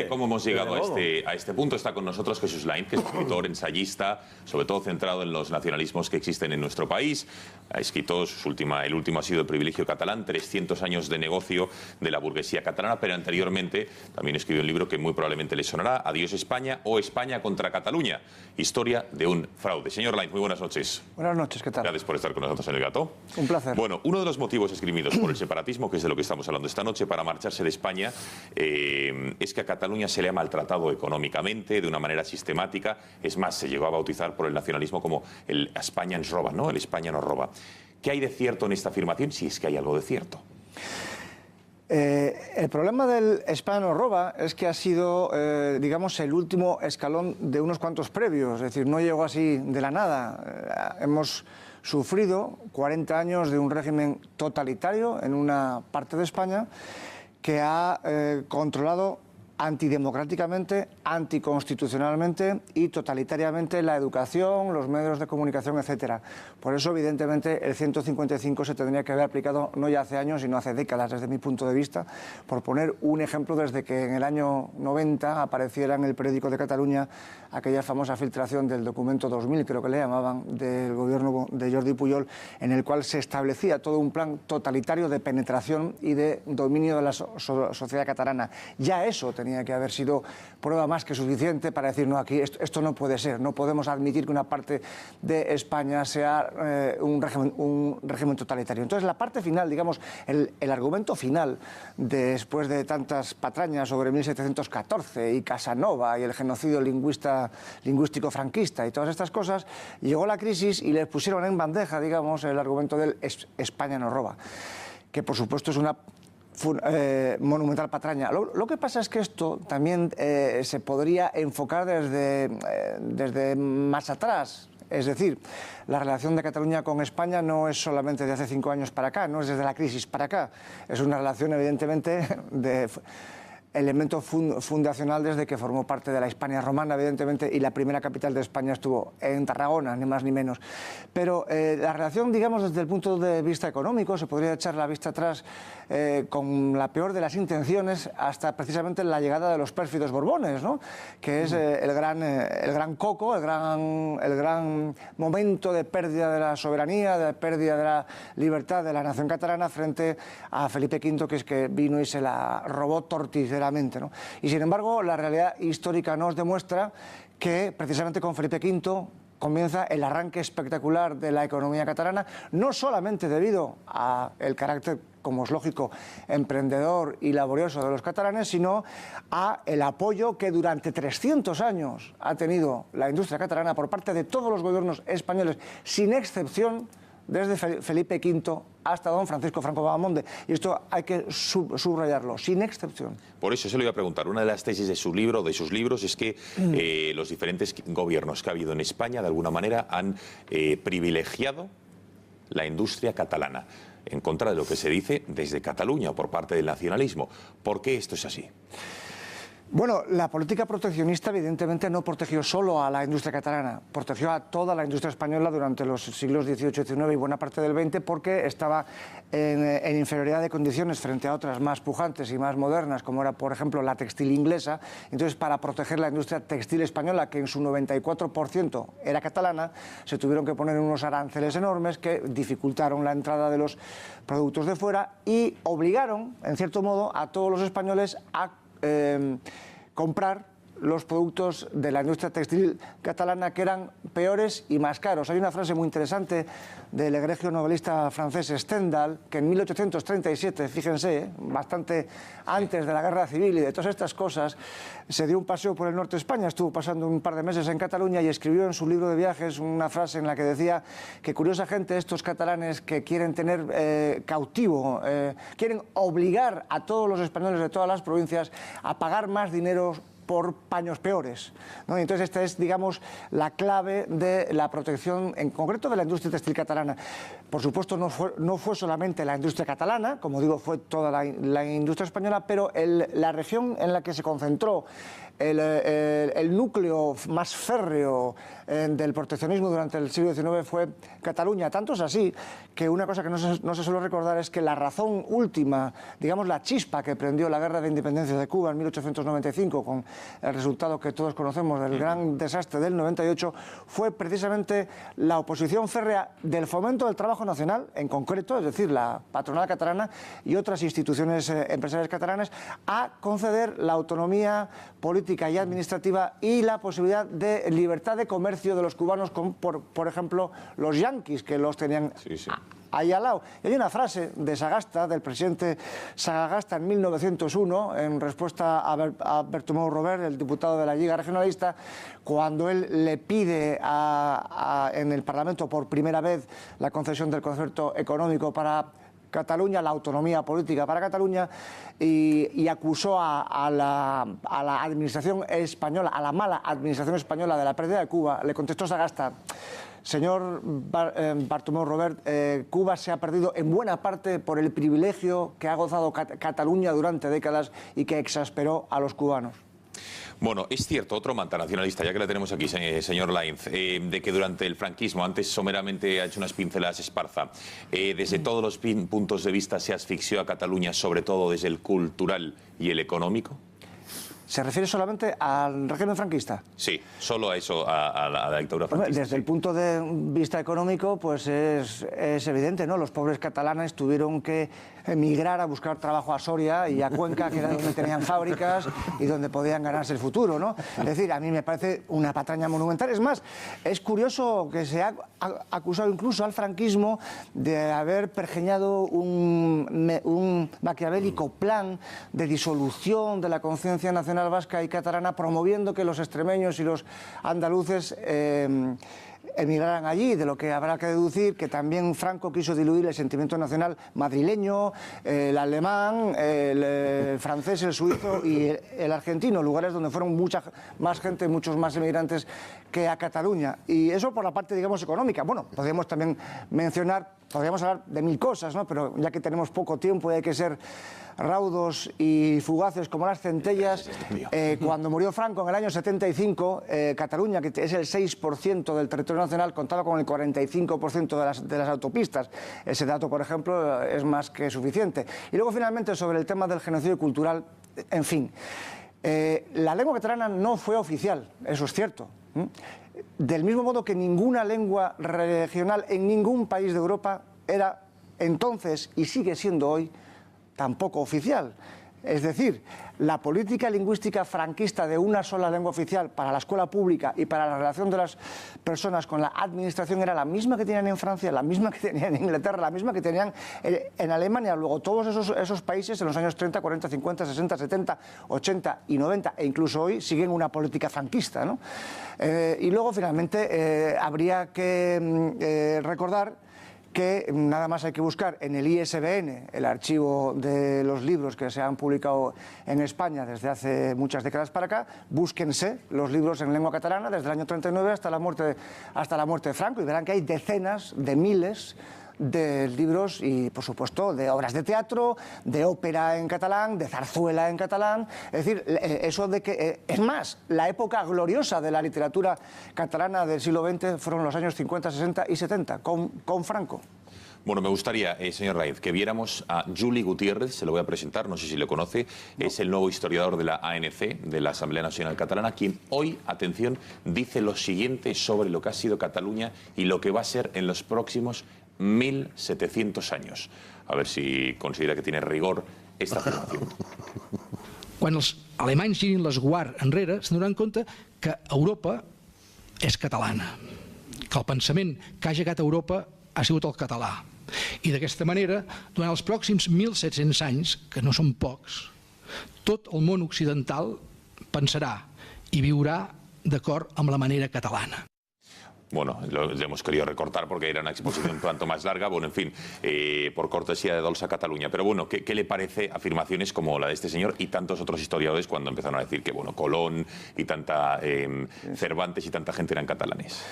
¿Cómo hemos llegado a este punto? Está con nosotros Jesús Lainz, que es escritor, ensayista, sobre todo centrado en los nacionalismos que existen en nuestro país. Ha escrito, el último ha sido El privilegio catalán, 300 años de negocio de la burguesía catalana, pero anteriormente también escribió un libro que muy probablemente le sonará, Adiós España o España contra Cataluña, historia de un fraude. Señor Lainz, muy buenas noches. Buenas noches, ¿qué tal? Gracias por estar con nosotros en El Gato. Un placer. Bueno, uno de los motivos esgrimidos por el separatismo, que es de lo que estamos hablando esta noche, para marcharse de España, es que a Cataluña se le ha maltratado económicamente de una manera sistemática. Es más, se llegó a bautizar por el nacionalismo como el España ens roba, ¿no? El España nos roba. ¿Qué hay de cierto en esta afirmación? Si es que hay algo de cierto. El problema del España nos roba es que ha sido, digamos, el último escalón de unos cuantos previos. Es decir, no llegó así de la nada. Hemos sufrido 40 años de un régimen totalitario en una parte de España que ha controlado antidemocráticamente, anticonstitucionalmente y totalitariamente la educación, los medios de comunicación, etcétera. Por eso, evidentemente, el 155 se tendría que haber aplicado no ya hace años, sino hace décadas, desde mi punto de vista. Por poner un ejemplo, desde que en el año 90 apareciera en el periódico de Cataluña aquella famosa filtración del documento 2000, creo que le llamaban, del gobierno de Jordi Pujol, en el cual se establecía todo un plan totalitario de penetración y de dominio de la sociedad catalana. Ya eso tenía que haber sido prueba más que suficiente para decir, no, aquí esto no puede ser, no podemos admitir que una parte de España sea un régimen totalitario. Entonces, la parte final, digamos, el argumento final, después de tantas patrañas sobre 1714 y Casanova y el genocidio lingüístico franquista y todas estas cosas, llegó la crisis y les pusieron en bandeja, digamos, el argumento del España nos roba, que por supuesto es una monumental patraña. Lo que pasa es que esto también se podría enfocar desde más atrás. Es decir, la relación de Cataluña con España no es solamente de hace 5 años para acá, no es desde la crisis para acá. Es una relación, evidentemente, de elemento fundacional desde que formó parte de la Hispania romana, evidentemente, y la primera capital de España estuvo en Tarragona, ni más ni menos. Pero la relación, digamos, desde el punto de vista económico, se podría echar la vista atrás con la peor de las intenciones hasta precisamente la llegada de los pérfidos Borbones, ¿no? Que es el gran coco, el gran momento de pérdida de la soberanía, de pérdida de la libertad de la nación catalana frente a Felipe V, que es que vino y se la robó torticeramente, ¿no? Y sin embargo, la realidad histórica nos demuestra que precisamente con Felipe V comienza el arranque espectacular de la economía catalana, no solamente debido al carácter, como es lógico, emprendedor y laborioso de los catalanes, sino a el apoyo que durante 300 años ha tenido la industria catalana por parte de todos los gobiernos españoles, sin excepción, desde Felipe V hasta don Francisco Franco Bahamonde. Y esto hay que subrayarlo, sin excepción. Por eso se lo iba a preguntar. Una de las tesis de su libro, de sus libros, es que los diferentes gobiernos que ha habido en España, de alguna manera, han privilegiado la industria catalana, en contra de lo que se dice desde Cataluña o por parte del nacionalismo. ¿Por qué esto es así? Bueno, la política proteccionista evidentemente no protegió solo a la industria catalana, protegió a toda la industria española durante los siglos XVIII, XIX y buena parte del XX, porque estaba en inferioridad de condiciones frente a otras más pujantes y más modernas, como era, por ejemplo, la textil inglesa. Entonces, para proteger la industria textil española, que en su 94% era catalana, se tuvieron que poner unos aranceles enormes que dificultaron la entrada de los productos de fuera y obligaron, en cierto modo, a todos los españoles a comprar los productos de la industria textil catalana, que eran peores y más caros. Hay una frase muy interesante del egregio novelista francés Stendhal, que en 1837, fíjense, bastante antes de la guerra civil y de todas estas cosas, se dio un paseo por el norte de España, estuvo pasando un par de meses en Cataluña y escribió en su libro de viajes una frase en la que decía que, curiosa gente, estos catalanes que quieren tener cautivo, quieren obligar a todos los españoles de todas las provincias a pagar más dinero por paños peores, ¿no? Y entonces esta es, digamos, la clave de la protección, en concreto de la industria textil catalana. Por supuesto, no fue solamente la industria catalana, como digo, fue toda la industria española, pero la región en la que se concentró el núcleo más férreo del proteccionismo durante el siglo XIX fue Cataluña. Tanto es así que una cosa que no se suele recordar es que la razón última, digamos la chispa que prendió la guerra de independencia de Cuba en 1895, con el resultado que todos conocemos del gran desastre del 98, fue precisamente la oposición férrea del Fomento del Trabajo Nacional, en concreto, es decir, la patronal catalana y otras instituciones empresariales catalanas, a conceder la autonomía política y administrativa y la posibilidad de libertad de comercio de los cubanos con, por ejemplo, los yanquis, que los tenían ahí al lado. Y hay una frase de Sagasta, del presidente Sagasta en 1901, en respuesta a Bartomeu Robert, el diputado de la Lliga Regionalista, cuando él le pide en el Parlamento por primera vez la concesión del concierto económico para Cataluña, la autonomía política para Cataluña, y acusó a la administración española, a la mala administración española de la pérdida de Cuba. Le contestó Sagasta: señor Bartomeu Robert, Cuba se ha perdido en buena parte por el privilegio que ha gozado Cataluña durante décadas y que exasperó a los cubanos. Bueno, es cierto, otro manta nacionalista, ya que la tenemos aquí, señor Lainz, de que durante el franquismo, antes someramente ha hecho unas pinceladas Esparza, desde todos los puntos de vista se asfixió a Cataluña, sobre todo desde el cultural y el económico. ¿Se refiere solamente al régimen franquista? Sí, solo a eso, a la dictadura franquista. Desde el punto de vista económico, pues es evidente, ¿no? Los pobres catalanes tuvieron que emigrar a buscar trabajo a Soria y a Cuenca, que era donde tenían fábricas y donde podían ganarse el futuro, ¿no? Es decir, a mí me parece una patraña monumental. Es más, es curioso que se ha acusado incluso al franquismo de haber pergeñado un maquiavélico plan de disolución de la conciencia nacional vasca y catalana, promoviendo que los extremeños y los andaluces emigraran allí, de lo que habrá que deducir que también Franco quiso diluir el sentimiento nacional madrileño, el alemán, el francés, el suizo y el argentino, lugares donde fueron mucha más gente, muchos más emigrantes que a Cataluña. Y eso por la parte, digamos, económica. Bueno, podríamos también podríamos hablar de mil cosas, ¿no? Pero ya que tenemos poco tiempo y hay que ser raudos y fugaces como las centellas, cuando murió Franco en el año 75, Cataluña, que es el 6% del territorio nacional, contaba con el 45% de las autopistas. Ese dato, por ejemplo, es más que suficiente. Y luego, finalmente, sobre el tema del genocidio cultural, en fin, la lengua catalana no fue oficial, eso es cierto. Del mismo modo que ninguna lengua regional en ningún país de Europa era entonces, y sigue siendo hoy, tampoco oficial. Es decir, la política lingüística franquista de una sola lengua oficial para la escuela pública y para la relación de las personas con la administración era la misma que tenían en Francia, la misma que tenían en Inglaterra, la misma que tenían en Alemania. Luego todos esos países en los años 30, 40, 50, 60, 70, 80 y 90 e incluso hoy siguen una política franquista, ¿no? Y luego finalmente habría que recordar que nada más hay que buscar en el ISBN, el archivo de los libros que se han publicado en España desde hace muchas décadas para acá, búsquense los libros en lengua catalana desde el año 39 hasta la muerte de Franco y verán que hay decenas de miles de libros y, por supuesto, de obras de teatro, de ópera en catalán, de zarzuela en catalán. Es decir, eso de que... es más, la época gloriosa de la literatura catalana del siglo XX fueron los años 50, 60 y 70, con Franco. Bueno, me gustaría, señor Lainz, que viéramos a Juli Gutiérrez, se lo voy a presentar, no sé si lo conoce, no. Es el nuevo historiador de la ANC, de la Asamblea Nacional Catalana, quien hoy, atención, dice lo siguiente sobre lo que ha sido Cataluña y lo que va a ser en los próximos 1700 años. A ver si considera que tiene rigor esta afirmación. Quan els alemanys girin l'esguard enrere, s'adonaran compte que Europa és catalana, que el pensament que ha llegat a Europa ha sigut el català. I d'aquesta manera, durant els pròxims 1.700 anys, que no són pocs, tot el món occidental pensarà i viurà d'acord amb la manera catalana. Bueno, lo hemos querido recortar porque era una exposición tanto más larga. Bueno, en fin, por cortesía de Dolça Catalunya. Pero bueno, ¿qué le parece afirmaciones como la de este señor y tantos otros historiadores cuando empezaron a decir que, bueno, Colón y tanta Cervantes y tanta gente eran catalanes?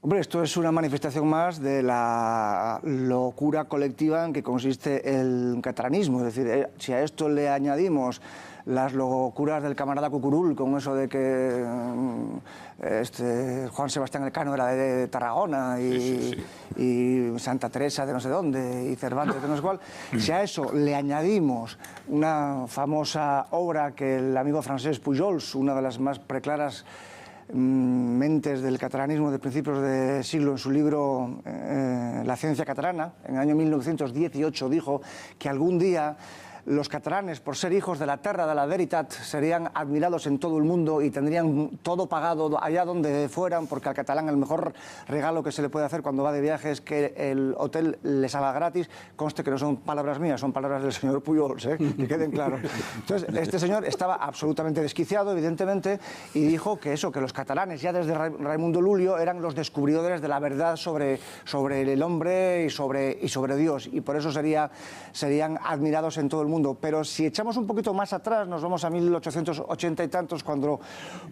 Hombre, esto es una manifestación más de la locura colectiva en que consiste el catalanismo. Es decir, si a esto le añadimos las locuras del camarada Cucurul, con eso de que Juan Sebastián Elcano era de Tarragona y Santa Teresa de no sé dónde y Cervantes de no sé cuál, si a eso le añadimos una famosa obra que el amigo francés Pujols, una de las más preclaras mentes del catalanismo de principios de siglo, en su libro La ciencia catalana, en el año 1918 dijo que algún día los catalanes, por ser hijos de la terra de la veritat, serían admirados en todo el mundo y tendrían todo pagado allá donde fueran, porque al catalán el mejor regalo que se le puede hacer cuando va de viaje es que el hotel les haga gratis. Conste que no son palabras mías, son palabras del señor Pujols, que queden claros. Entonces, este señor estaba absolutamente desquiciado, evidentemente, y dijo que eso, que los catalanes ya desde Raimundo Lulio eran los descubridores de la verdad sobre el hombre y sobre Dios, y por eso serían admirados en todo el mundo. Pero si echamos un poquito más atrás, nos vamos a 1880 y tantos, cuando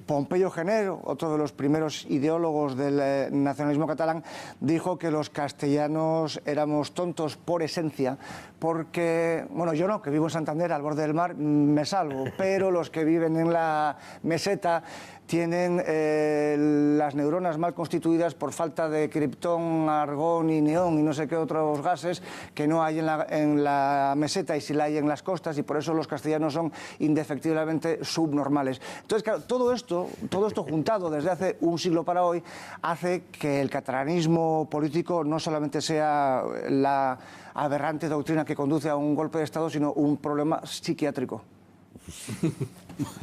Pompeyo Gener, otro de los primeros ideólogos del nacionalismo catalán, dijo que los castellanos éramos tontos por esencia, porque, bueno, yo no, que vivo en Santander, al borde del mar, me salvo, pero los que viven en la meseta tienen las neuronas mal constituidas por falta de kriptón, argón y neón y no sé qué otros gases que no hay en la meseta y sí la hay en las costas, y por eso los castellanos son indefectiblemente subnormales. Entonces, claro, todo esto juntado desde hace un siglo para hoy hace que el catalanismo político no solamente sea la aberrante doctrina que conduce a un golpe de Estado, sino un problema psiquiátrico.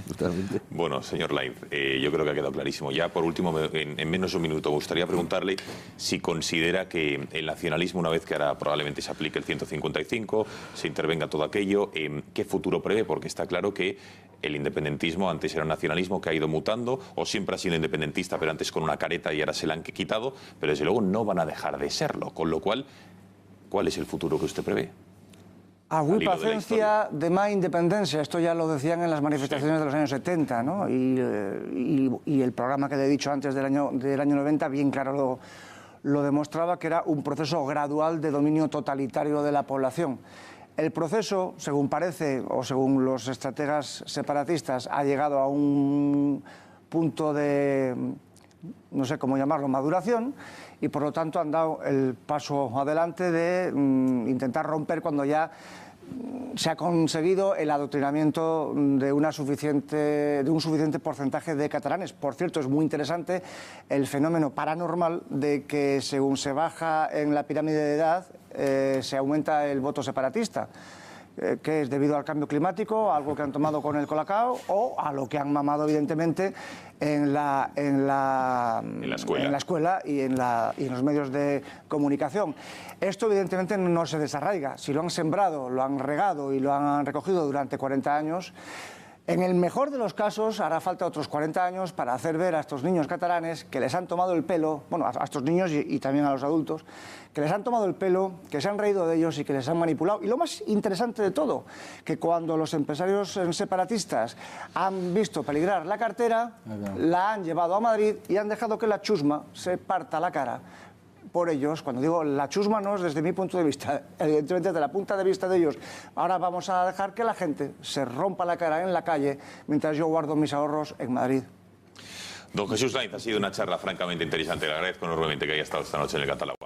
Totalmente. Bueno, señor Lainz, yo creo que ha quedado clarísimo. Ya por último, en menos de un minuto, me gustaría preguntarle si considera que el nacionalismo, una vez que ahora probablemente se aplique el 155, se intervenga todo aquello, ¿qué futuro prevé? Porque está claro que el independentismo antes era un nacionalismo que ha ido mutando, o siempre ha sido independentista, pero antes con una careta y ahora se la han quitado, pero desde luego no van a dejar de serlo. Con lo cual, ¿cuál es el futuro que usted prevé? Avui paciencia, demà independencia. Esto ya lo decían en las manifestaciones de los años 70, ¿no? Y el programa que le he dicho antes del año 90 bien claro lo demostraba, que era un proceso gradual de dominio totalitario de la población. El proceso, según parece, o según los estrategas separatistas, ha llegado a un punto de, no sé cómo llamarlo, maduración, y por lo tanto han dado el paso adelante de intentar romper cuando ya se ha conseguido el adoctrinamiento de un suficiente porcentaje de catalanes. Por cierto, es muy interesante el fenómeno paranormal de que según se baja en la pirámide de edad, se aumenta el voto separatista, que es debido al cambio climático, algo que han tomado con el Colacao, o a lo que han mamado evidentemente en la escuela y en los medios de comunicación. Esto evidentemente no se desarraiga. Si lo han sembrado, lo han regado y lo han recogido durante 40 años, en el mejor de los casos hará falta otros 40 años para hacer ver a estos niños catalanes que les han tomado el pelo, bueno, a estos niños y también a los adultos, que les han tomado el pelo, que se han reído de ellos y que les han manipulado. Y lo más interesante de todo, que cuando los empresarios separatistas han visto peligrar la cartera, la han llevado a Madrid y han dejado que la chusma se parta la cara por ellos. Cuando digo la chusma, no es desde mi punto de vista, evidentemente desde la punta de vista de ellos. Ahora vamos a dejar que la gente se rompa la cara en la calle mientras yo guardo mis ahorros en Madrid. Don Jesús Lainz, ha sido una charla francamente interesante. Le agradezco enormemente que haya estado esta noche en el Catalán.